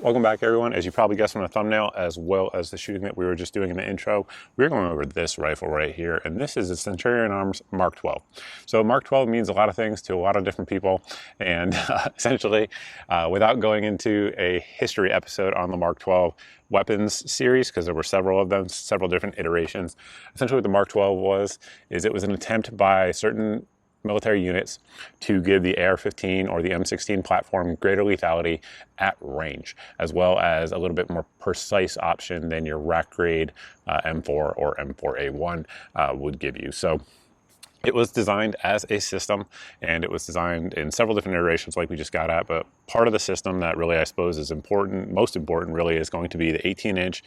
Welcome back, everyone. As you probably guessed from the thumbnail, as well as the shooting that we were just doing in the intro, we're going over this rifle right here, and this is a Centurion Arms MK12. So MK12 means a lot of things to a lot of different people, and essentially, without going into a history episode on the MK12 weapons series, because there were several of them, several different iterations, essentially what the MK12 is it was an attempt by certain military units to give the AR-15 or the M16 platform greater lethality at range, as well as a little bit more precise option than your rack grade M4 or M4A1 would give you. So it was designed as a system, and it was designed in several different iterations like we just got at, but part of the system that really I suppose is important, most important really, is going to be the 18-inch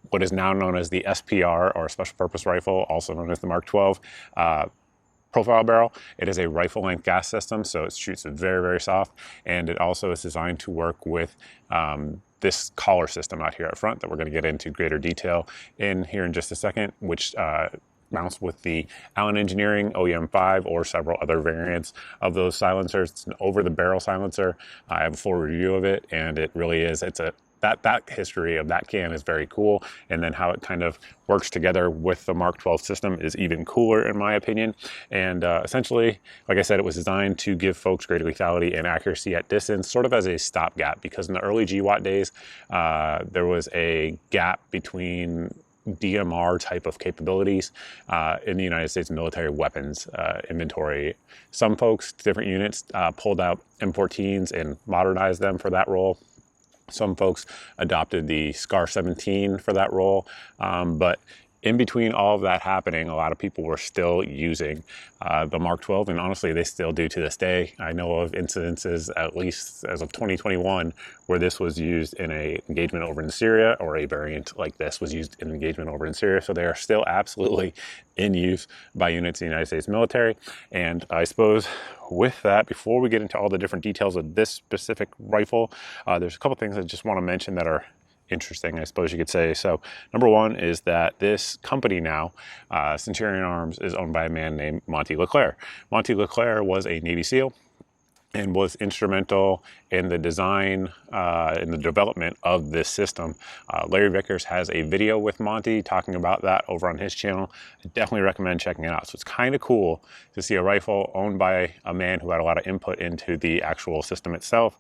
what is now known as the SPR, or Special Purpose Rifle, also known as the MK12 profile barrel. It is a rifle length gas system, so it shoots very, very soft, and it also is designed to work with this collar system out here at front that we're going to get into greater detail in here in just a second, which mounts with the Allen Engineering OEM5 or several other variants of those silencers. It's an over-the-barrel silencer. I have a full review of it, and it really is, that history of that can is very cool, and then how it kind of works together with the MK12 system is even cooler in my opinion. And essentially, like I said, it was designed to give folks greater lethality and accuracy at distance, sort of as a stopgap, because in the early GWAT days, there was a gap between DMR type of capabilities in the United States military weapons inventory. Some folks, different units, pulled out M14s and modernized them for that role. Some folks adopted the SCAR 17 for that role, but in between all of that happening, a lot of people were still using the MK12, and honestly, they still do to this day. I know of incidences, at least as of 2021, where this was used in an engagement over in Syria, or a variant like this was used in an engagement over in Syria. So they are still absolutely in use by units in the United States military. And I suppose with that, before we get into all the different details of this specific rifle, there's a couple things I just want to mention that are interesting, I suppose you could say. So number one is that this company now, Centurion Arms, is owned by a man named Monty LeClaire. Monty LeClaire was a Navy SEAL and was instrumental in the design in the development of this system. Larry Vickers has a video with Monty talking about that over on his channel. I definitely recommend checking it out. So it's kind of cool to see a rifle owned by a man who had a lot of input into the actual system itself,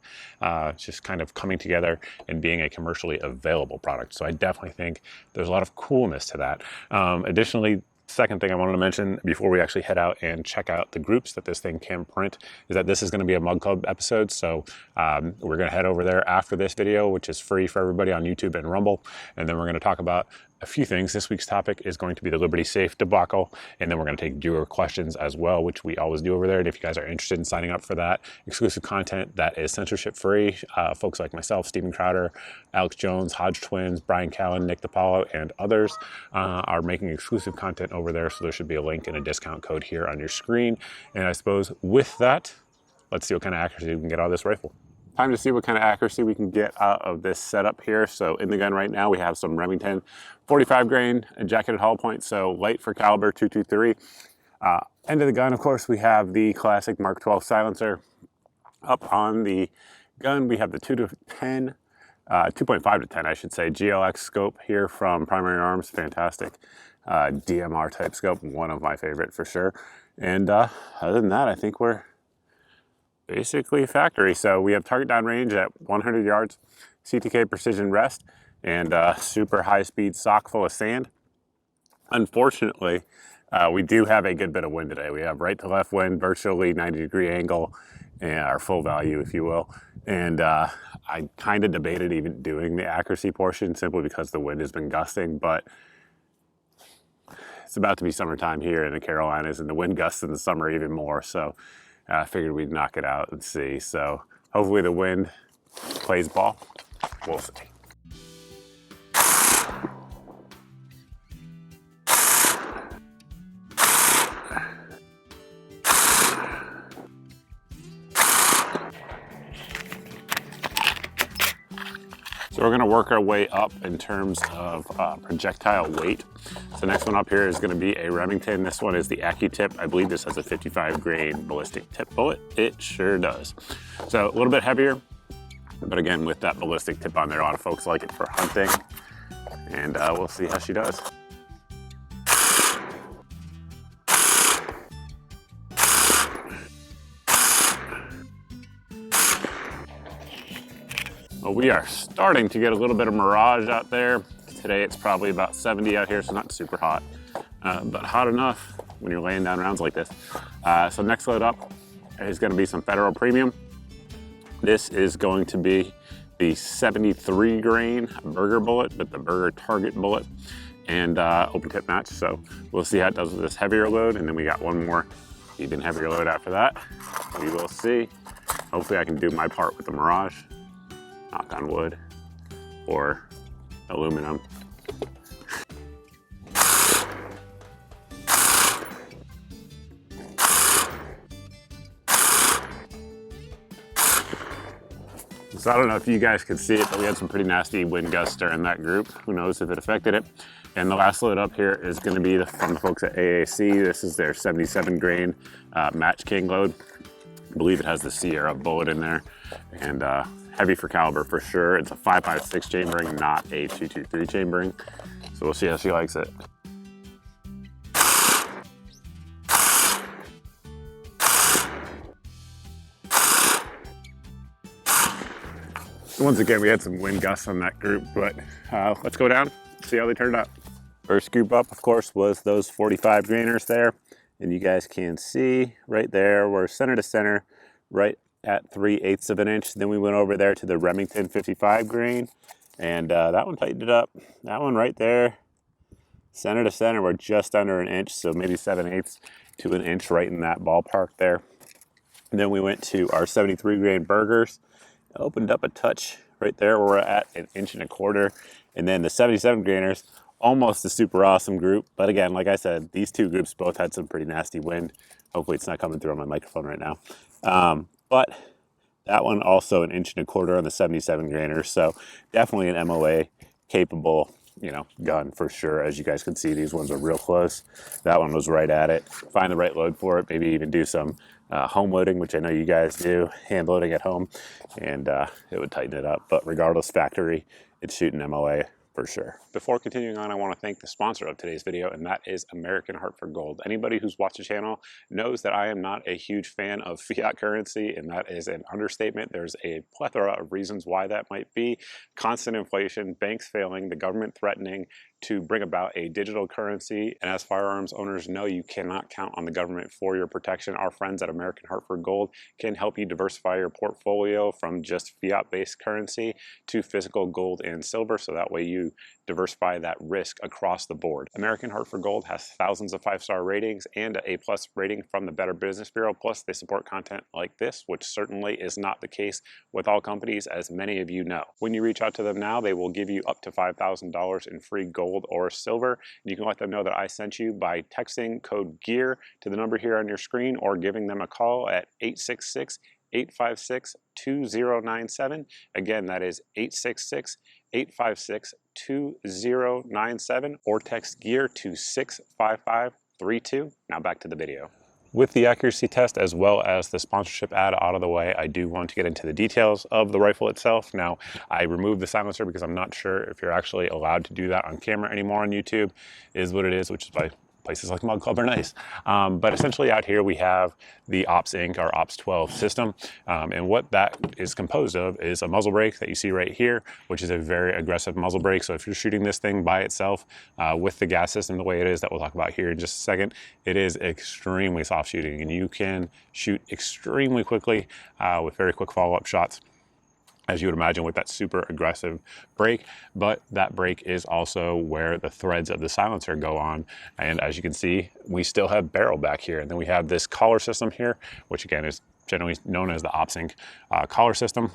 just kind of coming together and being a commercially available product. So I definitely think there's a lot of coolness to that. Additionally, second thing I wanted to mention before we actually head out and check out the groups that this thing can print is that this is going to be a Mug Club episode. So we're going to head over there after this video, which is free for everybody on YouTube and Rumble. And then we're going to talk about a few things. This week's topic is going to be the Liberty Safe debacle, and then we're going to take viewer questions as well, which we always do over there. And if you guys are interested in signing up for that exclusive content that is censorship free, folks like myself, Stephen Crowder, Alex Jones, Hodge Twins, Brian Callen, Nick DiPaolo, and others are making exclusive content over there. So there should be a link and a discount code here on your screen. And I suppose with that, let's see what kind of accuracy we can get out of this rifle. Time to see what kind of accuracy we can get out of this setup here. So in the gun right now, we have some Remington 45 grain jacketed hollow point, so light for caliber 223. End of the gun, of course, we have the classic MK12 silencer. Up on the gun, we have the 2.5 to 10, I should say, GLX scope here from Primary Arms. Fantastic DMR type scope, one of my favorite for sure. And other than that, I think we're basically factory. So we have target down range at 100 yards, CTK precision rest, and super high speed sock full of sand. Unfortunately, we do have a good bit of wind today. We have right to left wind, virtually 90-degree angle, and our full value, if you will. And I kind of debated even doing the accuracy portion simply because the wind has been gusting, but it's about to be summertime here in the Carolinas, and the wind gusts in the summer even more. So I figured we'd knock it out and see. So hopefully the wind plays ball. We'll see. So we're going to work our way up in terms of projectile weight. So the next one up here is going to be a Remington. This one is the AccuTip. I believe this has a 55 grain ballistic tip bullet. It sure does. So a little bit heavier. But again, with that ballistic tip on there, a lot of folks like it for hunting, and we'll see how she does. Well, we are starting to get a little bit of mirage out there. Today it's probably about 70 out here, so not super hot, but hot enough when you're laying down rounds like this. So next load up is going to be some Federal Premium. This is going to be the 73 grain burger bullet with the burger target bullet and open tip match. So we'll see how it does with this heavier load, and then we got one more even heavier load after that. We will see. Hopefully I can do my part with the mirage. Knock on wood, or aluminum. So I don't know if you guys could see it, but we had some pretty nasty wind gusts during that group. Who knows if it affected it. And the last load up here is going to be from the folks at AAC. This is their 77 grain Match King load. I believe it has the Sierra bullet in there, and heavy for caliber for sure. It's a 5.56 chambering, not a 223 chambering. So we'll see how she likes it. So once again, we had some wind gusts on that group, but let's go down, see how they turned out. First group up, of course, was those 45 grainers there. And you guys can see right there, we're center to center, right at 3/8 of an inch. Then we went over there to the Remington 55 grain, and that one tightened it up. That one right there, center to center, we're just under an inch, so maybe 7/8 to an inch, right in that ballpark there. And then we went to our 73 grain burgers, opened up a touch right there, we're at 1.25 inches. And then the 77 grainers, almost a super awesome group. But again, like I said, these two groups both had some pretty nasty wind. Hopefully it's not coming through on my microphone right now. But that one also 1.25 inches on the 77 grainer. So definitely an MOA capable, you know, gun for sure. As you guys can see, these ones are real close. That one was right at it. Find the right load for it. Maybe even do some home loading, which I know you guys do, hand loading at home, and it would tighten it up. But regardless, factory, it's shooting MOA for sure. Before continuing on, I want to thank the sponsor of today's video, and that is American Hartford Gold. Anybody who's watched the channel knows that I am not a huge fan of fiat currency, and that is an understatement. There's a plethora of reasons why that might be. Constant inflation, banks failing, the government threatening to bring about a digital currency. And as firearms owners know, you cannot count on the government for your protection. Our friends at American Hartford Gold can help you diversify your portfolio from just fiat-based currency to physical gold and silver, so that way you diversify that risk across the board. American Hartford Gold has thousands of 5-star ratings and an A+ rating from the Better Business Bureau. Plus, they support content like this, which certainly is not the case with all companies, as many of you know. When you reach out to them now, they will give you up to $5,000 in free gold or silver. And you can let them know that I sent you by texting code GEAR to the number here on your screen, or giving them a call at 866-856-2097. Again, that is 866-856-2097, or text GEAR to 65532. Now back to the video. With the accuracy test as well as the sponsorship ad out of the way, I do want to get into the details of the rifle itself. Now, I removed the silencer because I'm not sure if you're actually allowed to do that on camera anymore on YouTube. It is what it is, which is why places like Mug Club are nice. But essentially out here we have the Ops Inc., our Ops 12 system. And what that is composed of is a muzzle brake that you see right here, which is a very aggressive muzzle brake. So if you're shooting this thing by itself with the gas system the way it is, that we'll talk about here in just a second, it is extremely soft shooting, and you can shoot extremely quickly with very quick follow-up shots, as you would imagine, with that super aggressive brake. But that brake is also where the threads of the silencer go on. And as you can see, we still have barrel back here. And then we have this collar system here, which again is generally known as the Ops Inc. Collar system.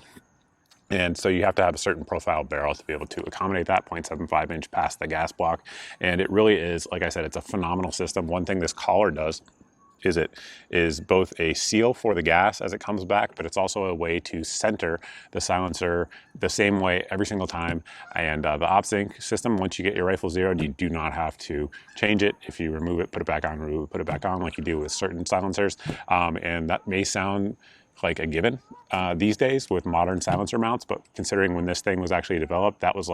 And so you have to have a certain profile barrel to be able to accommodate that 0.75 inch past the gas block. And it really is, like I said, it's a phenomenal system. One thing this collar does is it is both a seal for the gas as it comes back, but it's also a way to center the silencer the same way every single time. And the Ops Inc. system, once you get your rifle zeroed, you do not have to change it. If you remove it, put it back on, remove it, put it back on, like you do with certain silencers. And that may sound like a given these days with modern silencer mounts, but considering when this thing was actually developed, that was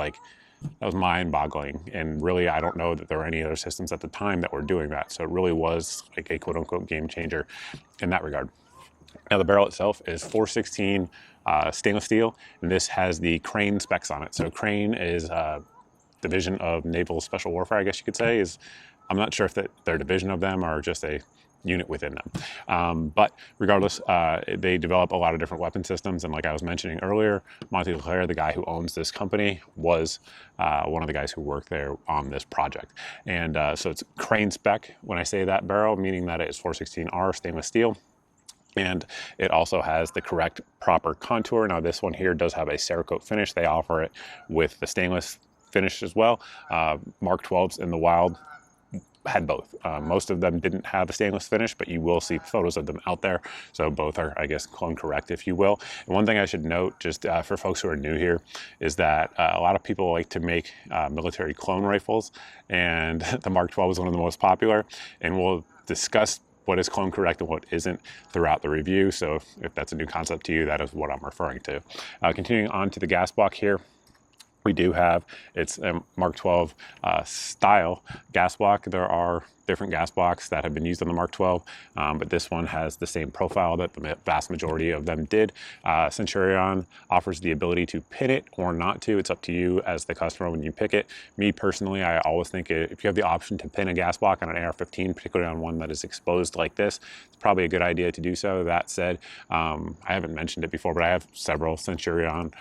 mind-boggling. And really, I don't know that there were any other systems at the time that were doing that. So it really was like a quote-unquote game changer in that regard. Now the barrel itself is 416 stainless steel, and this has the Crane specs on it. So Crane is a division of Naval Special Warfare, I guess you could say. I'm not sure if they're a division of them or just a unit within them. But regardless, they develop a lot of different weapon systems. And like I was mentioning earlier, Monty LeClaire, the guy who owns this company, was one of the guys who worked there on this project. And so it's Crane spec when I say that barrel, meaning that it is 416R stainless steel. And it also has the correct proper contour. Now this one here does have a Cerakote finish. They offer it with the stainless finish as well. Mark 12s in the wild had both. Most of them didn't have a stainless finish, but you will see photos of them out there. So both are, I guess, clone correct, if you will. And one thing I should note, just for folks who are new here, is that a lot of people like to make military clone rifles, and the Mark 12 is one of the most popular. And we'll discuss what is clone correct and what isn't throughout the review. So if that's a new concept to you, that is what I'm referring to. Continuing on to the gas block here, we do have, it's a Mark 12 style gas block. There are different gas blocks that have been used on the Mark 12, but this one has the same profile that the vast majority of them did. Centurion offers the ability to pin it or not to. It's up to you as the customer when you pick it. Me personally, I always think if you have the option to pin a gas block on an AR-15, particularly on one that is exposed like this, it's probably a good idea to do so. That said, I haven't mentioned it before, but I have several Centurion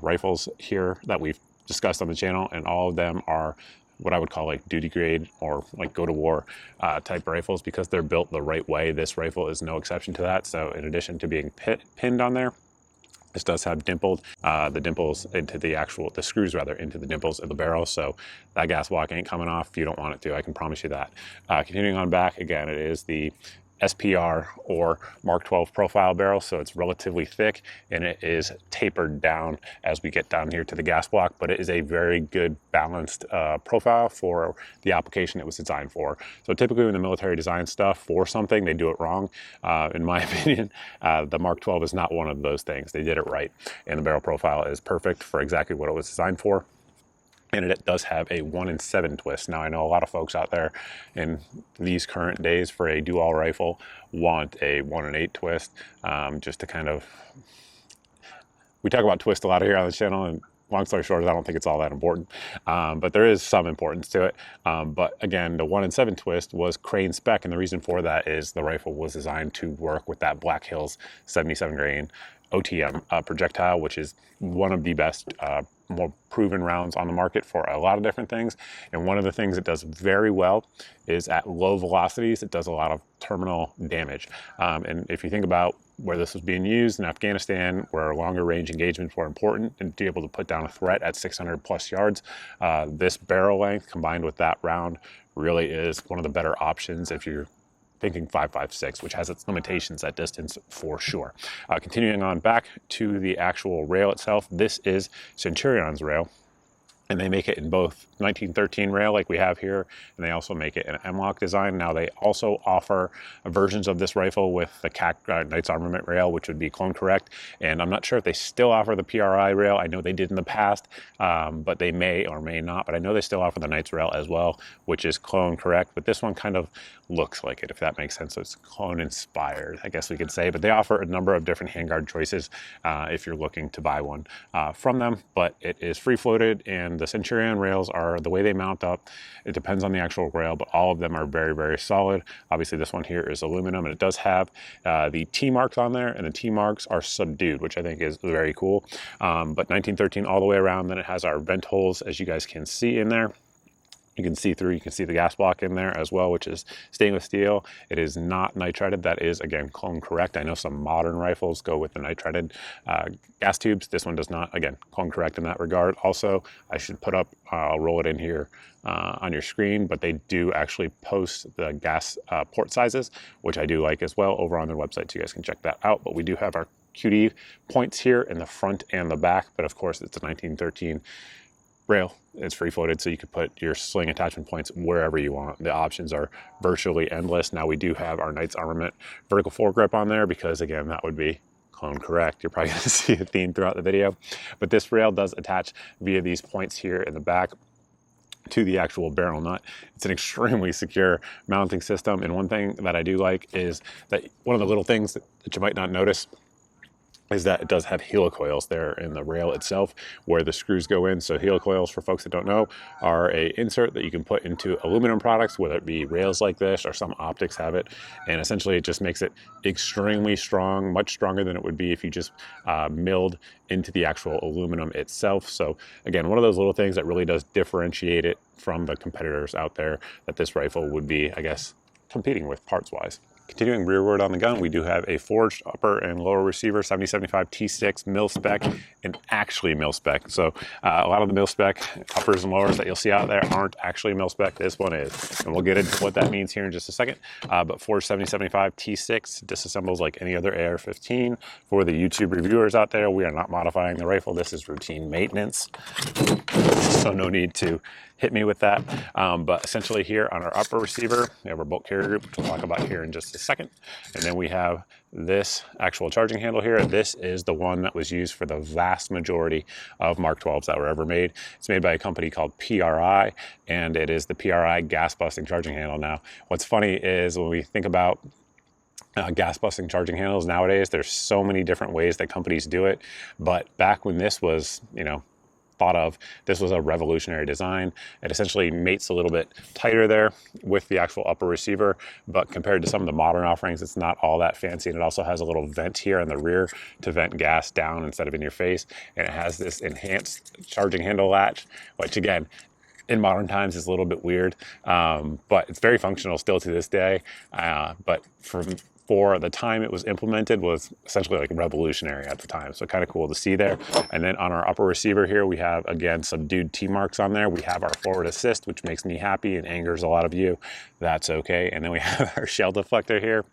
rifles here that we've discussed on the channel, and all of them are what I would call like duty grade or like go to war type rifles, because they're built the right way. This rifle is no exception to that. So in addition to being pinned on there, this does have dimpled, the dimples into the screws rather, into the dimples of the barrel. So that gas block ain't coming off if you don't want it to, I can promise you that. Continuing on back, again, it is the SPR or Mark 12 profile barrel, so it's relatively thick and it is tapered down as we get down here to the gas block, but it is a very good balanced profile for the application it was designed for. So typically when the military designs stuff for something, they do it wrong. In my opinion, the Mark 12 is not one of those things. They did it right, and the barrel profile is perfect for exactly what it was designed for. And it does have a 1-in-7 twist. Now I know a lot of folks out there in these current days for a dual rifle want a 1-in-8 twist, just to kind of, we talk about twist a lot here on the channel, and long story short is I don't think it's all that important, but there is some importance to it. But again, the 1-in-7 twist was Crane spec, and the reason for that is the rifle was designed to work with that Black Hills 77 grain OTM projectile, which is one of the best, more proven rounds on the market for a lot of different things. And one of the things it does very well is at low velocities, it does a lot of terminal damage. And if you think about where this was being used in Afghanistan, where longer range engagements were important, and to be able to put down a threat at 600 plus yards, this barrel length combined with that round really is one of the better options if you're thinking 5.56, which has its limitations at distance for sure. Continuing on back to the actual rail itself, this is Centurion's rail, and they make it in both 1913 rail like we have here, and they also make it in M-LOK design. Now they also offer versions of this rifle with the CAC Knights Armament rail, which would be clone correct, and I'm not sure if they still offer the PRI rail. I know they did in the past, but they may or may not, but I know they still offer the Knights rail as well, which is clone correct, but this one kind of looks like it, if that makes sense. So it's clone inspired, I guess we could say, but they offer a number of different handguard choices if you're looking to buy one from them, but it is free floated, and the Centurion rails are the way they mount up. It depends on the actual rail, but all of them are very, very solid. Obviously this one here is aluminum, and it does have the T marks on there, and the T marks are subdued, which I think is very cool. But 1913 all the way around. Then it has our vent holes, as you guys can see in there. You can see through, you can see the gas block in there as well, which is stainless steel. It is not nitrided. That is, again, clone correct. I know some modern rifles go with the nitrided gas tubes. This one does not. Again, clone correct in that regard. Also, I should put up, I'll roll it in here on your screen, but they do actually post the gas port sizes, which I do like as well, over on their website, so you guys can check that out. But we do have our QD points here in the front and the back, but of course it's a 1913 rail. It's free floated, so you could put your sling attachment points wherever you want. The options are virtually endless. Now we do have our Knights Armament vertical foregrip on there, because again, that would be Clone correct. You're probably going to see a theme throughout the video. But this rail does attach via these points here in the back to the actual barrel nut. It's an extremely secure mounting system. And one thing that I do like is that one of the little things that you might not notice is that it does have helicoils there in the rail itself where the screws go in. So helicoils, for folks that don't know, are a insert that you can put into aluminum products, whether it be rails like this or some optics have it. And essentially it just makes it extremely strong, much stronger than it would be if you just milled into the actual aluminum itself. So again, one of those little things that really does differentiate it from the competitors out there that this rifle would be, I guess, competing with parts wise. Continuing rearward on the gun, we do have a forged upper and lower receiver, 7075 T6 mil spec, and actually mil spec. So a lot of the mil spec uppers and lowers that you'll see out there aren't actually mil spec. This one is, and we'll get into what that means here in just a second. But forged 7075 T6 disassembles like any other AR-15. For the YouTube reviewers out there, we are not modifying the rifle. This is routine maintenance, so no need to hit me with that. But essentially here on our upper receiver, we have our bolt carrier group, which we'll talk about here in just a second. And then we have this actual charging handle here. This is the one that was used for the vast majority of Mark 12s that were ever made. It's made by a company called PRI, and it is the PRI gas busting charging handle. Now, what's funny is when we think about gas busting charging handles nowadays, there's so many different ways that companies do it. But back when this was, thought of, this was a revolutionary design. It essentially mates a little bit tighter there with the actual upper receiver, but compared to some of the modern offerings, it's not all that fancy. And it also has a little vent here in the rear to vent gas down instead of in your face. And it has this enhanced charging handle latch, which again, in modern times is a little bit weird, but it's very functional still to this day. But for the time it was implemented was essentially like revolutionary at the time. So kind of cool to see there. And then on our upper receiver here, we have, again, subdued T marks on there. We have our forward assist, which makes me happy and angers a lot of you. That's okay. And then we have our shell deflector here.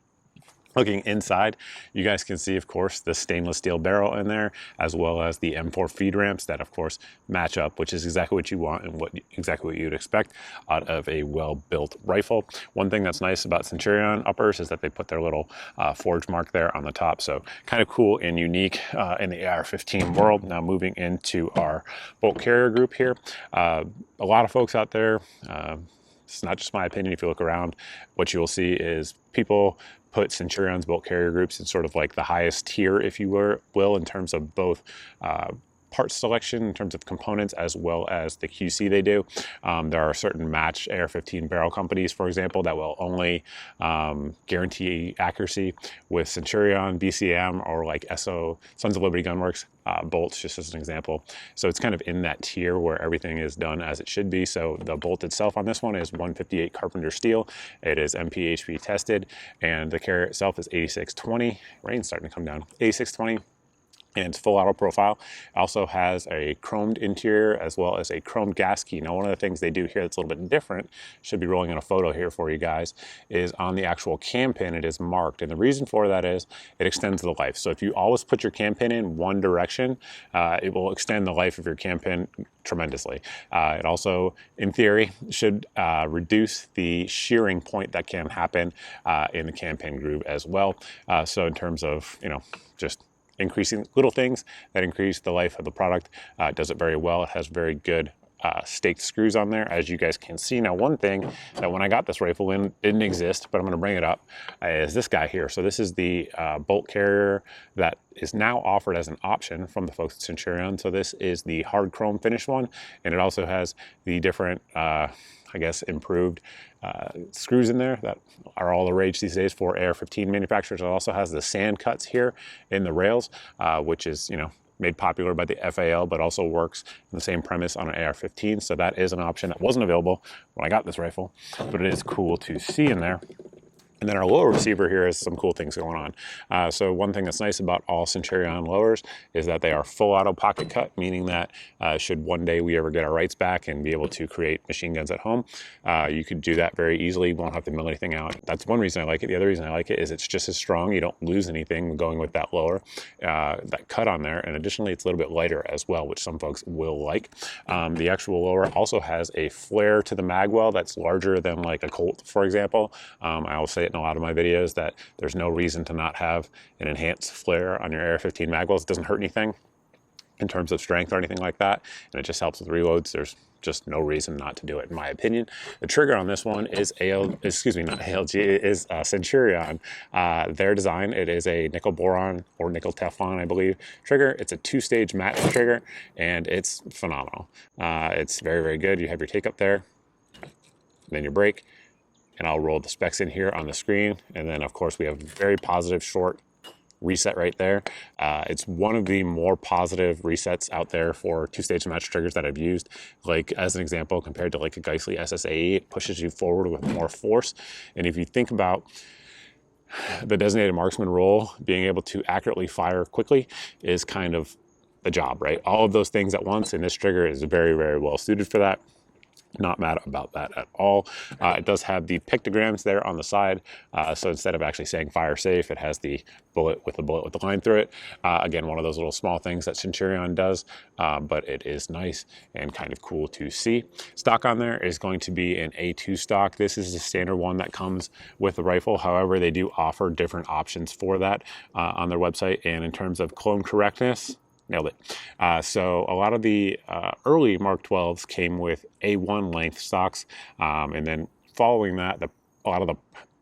Looking inside, you guys can see, of course, the stainless steel barrel in there, as well as the M4 feed ramps that, of course, match up, which is exactly what you want and exactly what you'd expect out of a well-built rifle. One thing that's nice about Centurion uppers is that they put their little forge mark there on the top. So kind of cool and unique in the AR-15 world. Now moving into our bolt carrier group here. A lot of folks out there, it's not just my opinion, if you look around, what you will see is people put Centurion's bolt carrier groups in sort of like the highest tier, if you will, in terms of both part selection, in terms of components, as well as the QC they do. There are certain match AR-15 barrel companies, for example, that will only guarantee accuracy. With Centurion, BCM, or like SO, Sons of Liberty Gunworks, bolts, just as an example. So it's kind of in that tier where everything is done as it should be. So the bolt itself on this one is 158 Carpenter steel. It is MPHP tested, and the carrier itself is 8620. Rain's starting to come down. 8620. And it's full auto profile. It also has a chromed interior as well as a chromed gas key. Now, one of the things they do here that's a little bit different, should be rolling in a photo here for you guys, is on the actual cam pin, it is marked. And the reason for that is it extends the life. So if you always put your cam pin in one direction, it will extend the life of your cam pin tremendously. It also, in theory, should reduce the shearing point that can happen in the cam pin groove as well. So in terms of, just increasing little things that increase the life of the product, it does it very well. It has very good staked screws on there, as you guys can see. Now, one thing that when I got this rifle in didn't exist, but I'm going to bring it up, is this guy here. So this is the bolt carrier that is now offered as an option from the folks at Centurion. So this is the hard chrome finish one, and it also has the different I guess improved screws in there that are all the rage these days for AR-15 manufacturers. It also has the sand cuts here in the rails, which is, made popular by the FAL, but also works in the same premise on an AR-15. So that is an option that wasn't available when I got this rifle, but it is cool to see in there. And then our lower receiver here has some cool things going on. So one thing that's nice about all Centurion lowers is that they are full auto pocket cut, meaning that should one day we ever get our rights back and be able to create machine guns at home, you could do that very easily. You won't have to mill anything out. That's one reason I like it. The other reason I like it is it's just as strong. You don't lose anything going with that lower, that cut on there. And additionally, it's a little bit lighter as well, which some folks will like. The actual lower also has a flare to the mag well that's larger than like a Colt, for example. I will say it in a lot of my videos that there's no reason to not have an enhanced flare on your AR-15 mag wells. It doesn't hurt anything in terms of strength or anything like that, and it just helps with reloads. There's just no reason not to do it, in my opinion. The trigger on this one is Centurion. Their design, it is a nickel boron or nickel Teflon, I believe, trigger. It's a 2-stage match trigger, and it's phenomenal. It's very, very good. You have your take up there, then your brake, and I'll roll the specs in here on the screen. And then of course we have very positive short reset right there. It's one of the more positive resets out there for 2-stage match triggers that I've used. Like as an example, compared to like a Geissele SSAE, it pushes you forward with more force. And if you think about the designated marksman role, being able to accurately fire quickly is kind of the job, right? All of those things at once, and this trigger is very, very well suited for that. Not mad about that at all. It does have the pictograms there on the side. So instead of actually saying fire safe, it has the bullet with the line through it. Again, one of those little small things that Centurion does, but it is nice and kind of cool to see. Stock on there is going to be an A2 stock. This is the standard one that comes with the rifle. However, they do offer different options for that on their website. And in terms of clone correctness, nailed it. So a lot of the early Mark 12s came with A1 length stocks. And then following that,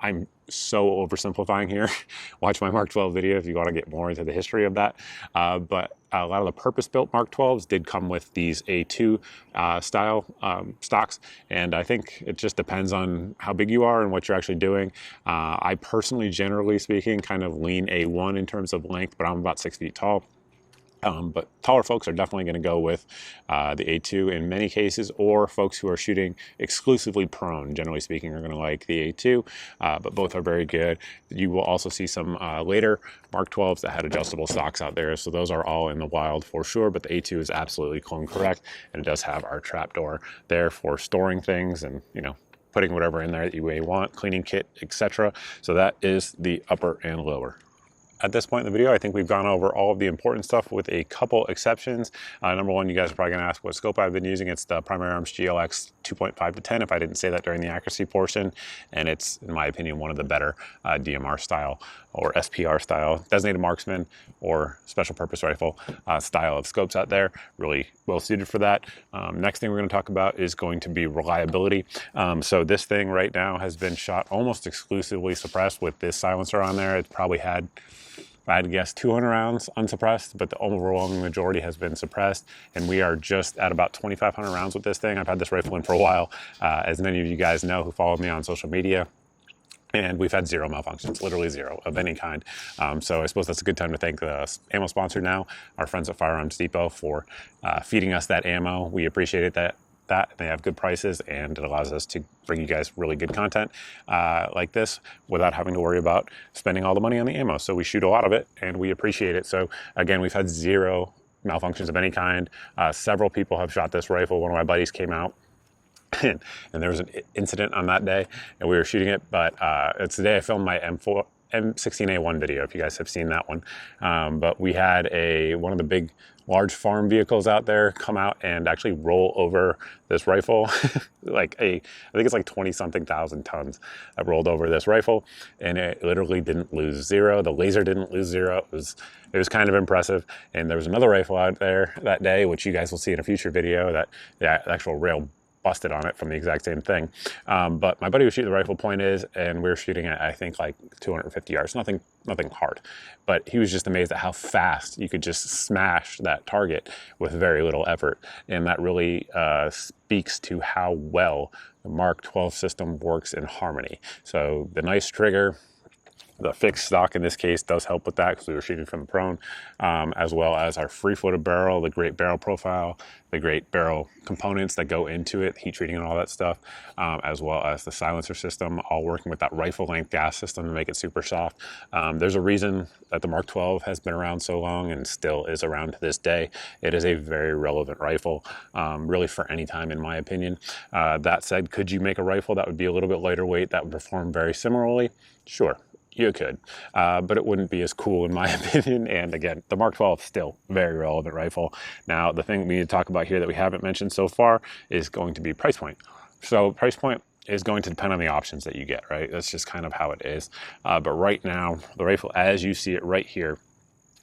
I'm so oversimplifying here. Watch my Mark 12 video if you want to get more into the history of that. But a lot of the purpose-built Mark 12s did come with these A2 style stocks. And I think it just depends on how big you are and what you're actually doing. I personally, generally speaking, kind of lean A1 in terms of length, but I'm about 6 feet tall. But taller folks are definitely going to go with the A2 in many cases, or folks who are shooting exclusively prone, generally speaking, are going to like the A2, but both are very good. You will also see some later Mark 12s that had adjustable stocks out there, so those are all in the wild for sure, but the A2 is absolutely clone correct, and it does have our trapdoor there for storing things and, you know, putting whatever in there that you may want, cleaning kit, etc. So that is the upper and lower. At this point in the video, I think we've gone over all of the important stuff with a couple exceptions. Number one, you guys are probably gonna ask what scope I've been using. It's the Primary Arms GLX 2.5 to 10, if I didn't say that during the accuracy portion. And it's, in my opinion, one of the better DMR style or SPR style, designated marksman or special purpose rifle style of scopes out there. Really well suited for that. Next thing we're gonna talk about is going to be reliability. So this thing right now has been shot almost exclusively suppressed with this silencer on there. It's probably had, I'd guess, 200 rounds unsuppressed, but the overwhelming majority has been suppressed. And we are just at about 2,500 rounds with this thing. I've had this rifle in for a while, as many of you guys know who follow me on social media. And we've had zero malfunctions, literally zero of any kind. So I suppose that's a good time to thank the ammo sponsor now, our friends at Firearms Depot, for feeding us that ammo. We appreciate that. They have good prices, and it allows us to bring you guys really good content like this without having to worry about spending all the money on the ammo. So we shoot a lot of it, and we appreciate it. So again, we've had zero malfunctions of any kind. Several people have shot this rifle. One of my buddies came out and there was an incident on that day, and we were shooting it, but it's the day I filmed my M16A1 video, if you guys have seen that one. But we had one of the big large farm vehicles out there come out and actually roll over this rifle. I think it's like 20-something thousand tons that rolled over this rifle, and it literally didn't lose zero. The laser didn't lose zero. It was kind of impressive. And there was another rifle out there that day, which you guys will see in a future video, that the actual rail busted on it from the exact same thing. But my buddy was shooting the rifle, point is, and we were shooting at, I think, like 250 yards, nothing hard. But he was just amazed at how fast you could just smash that target with very little effort. And that really speaks to how well the Mark 12 system works in harmony. So the nice trigger, the fixed stock in this case does help with that because we were shooting from the prone, as well as our free-footed barrel, the great barrel profile, the great barrel components that go into it, heat treating and all that stuff, as well as the silencer system, all working with that rifle length gas system to make it super soft. There's a reason that the Mark 12 has been around so long and still is around to this day. It is a very relevant rifle, really for any time, in my opinion. That said, could you make a rifle that would be a little bit lighter weight that would perform very similarly? Sure. You could, but it wouldn't be as cool in my opinion. And again, the Mark 12 still very relevant rifle. Now, the thing we need to talk about here that we haven't mentioned so far is going to be price point. So price point, is going to depend on the options that you get, right? That's just kind of how it is. But right now, the rifle, as you see it right here,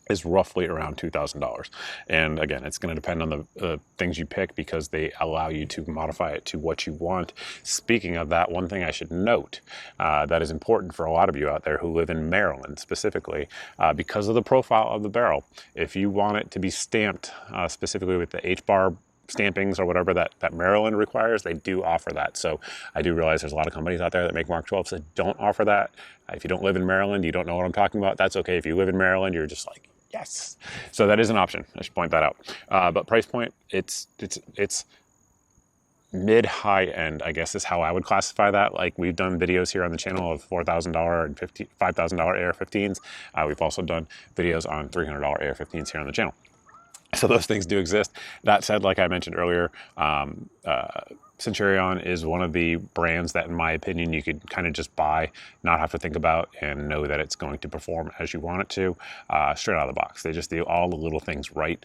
is roughly around $2,000. And again, it's going to depend on the things you pick because they allow you to modify it to what you want. Speaking of that, one thing I should note that is important for a lot of you out there who live in Maryland specifically, because of the profile of the barrel, if you want it to be stamped specifically with the H-bar stampings or whatever that Maryland requires, they do offer that. So I do realize there's a lot of companies out there that make Mark 12s that don't offer that. If you don't live in Maryland, you don't know what I'm talking about, that's okay. If you live in Maryland, you're just like, yes. So that is an option. I should point that out. But price point, it's mid-high end, I guess is how I would classify that. Like we've done videos here on the channel of $4,000 and $5,000 AR-15s. We've also done videos on $300 AR-15s here on the channel. So those things do exist. That said, like I mentioned earlier, Centurion is one of the brands that, in my opinion, you could kind of just buy, not have to think about, and know that it's going to perform as you want it to, straight out of the box. They just do all the little things right,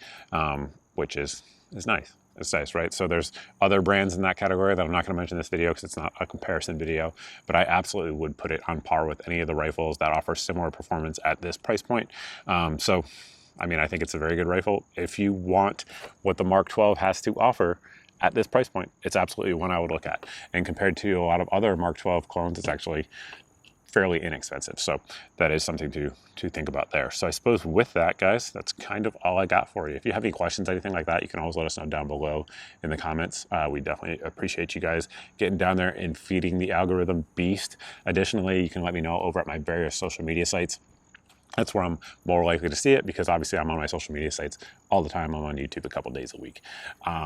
which is nice. It's nice, right? So there's other brands in that category that I'm not going to mention in this video because it's not a comparison video, but I absolutely would put it on par with any of the rifles that offer similar performance at this price point. So I mean, I think it's a very good rifle. If you want what the Mark 12 has to offer at this price point, it's absolutely one I would look at. And compared to a lot of other Mark 12 clones, it's actually fairly inexpensive. So that is something to think about there. So I suppose with that, guys, that's kind of all I got for you. If you have any questions, anything like that, you can always let us know down below in the comments. We definitely appreciate you guys getting down there and feeding the algorithm beast. Additionally, you can let me know over at my various social media sites. That's where I'm more likely to see it because obviously I'm on my social media sites all the time. I'm on YouTube a couple days a week.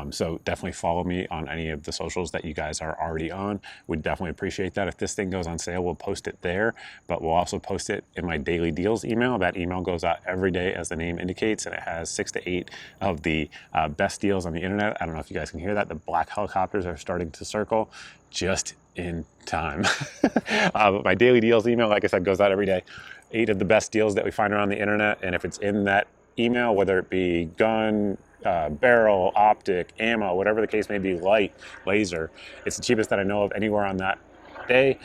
So definitely follow me on any of the socials that you guys are already on. We'd definitely appreciate that. If this thing goes on sale, we'll post it there, but we'll also post it in my daily deals email. That email goes out every day as the name indicates, and it has 6 to 8 of the best deals on the internet. I don't know if you guys can hear that. The black helicopters are starting to circle just in time. But my daily deals email, like I said, goes out every day. 8 of the best deals that we find around the internet, and if it's in that email, whether it be gun, barrel, optic, ammo, whatever the case may be, light, laser, it's the cheapest that I know of anywhere on that day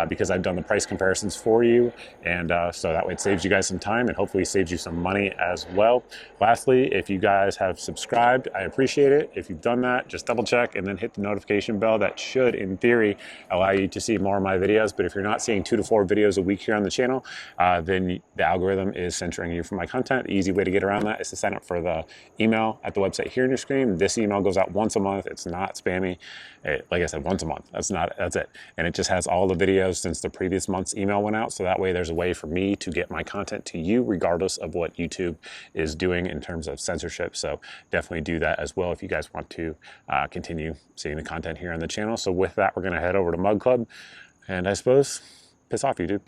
because I've done the price comparisons for you, and so that way it saves you guys some time and hopefully saves you some money as well. Lastly, if you guys have subscribed, I appreciate it. If you've done that, just double check and then hit the notification bell. That should, in theory, allow you to see more of my videos. But if you're not seeing 2 to 4 videos a week here on the channel, then the algorithm is censoring you from my content. The easy way to get around that is to sign up for the email at the website here on your screen. This email goes out once a month. It's not spammy. Like I said, once a month. That's it. And it just has all the videos since the previous month's email went out. So that way there's a way for me to get my content to you regardless of what YouTube is doing in terms of censorship. So definitely do that as well if you guys want to continue seeing the content here on the channel. So with that, we're going to head over to Mug Club and I suppose piss off YouTube.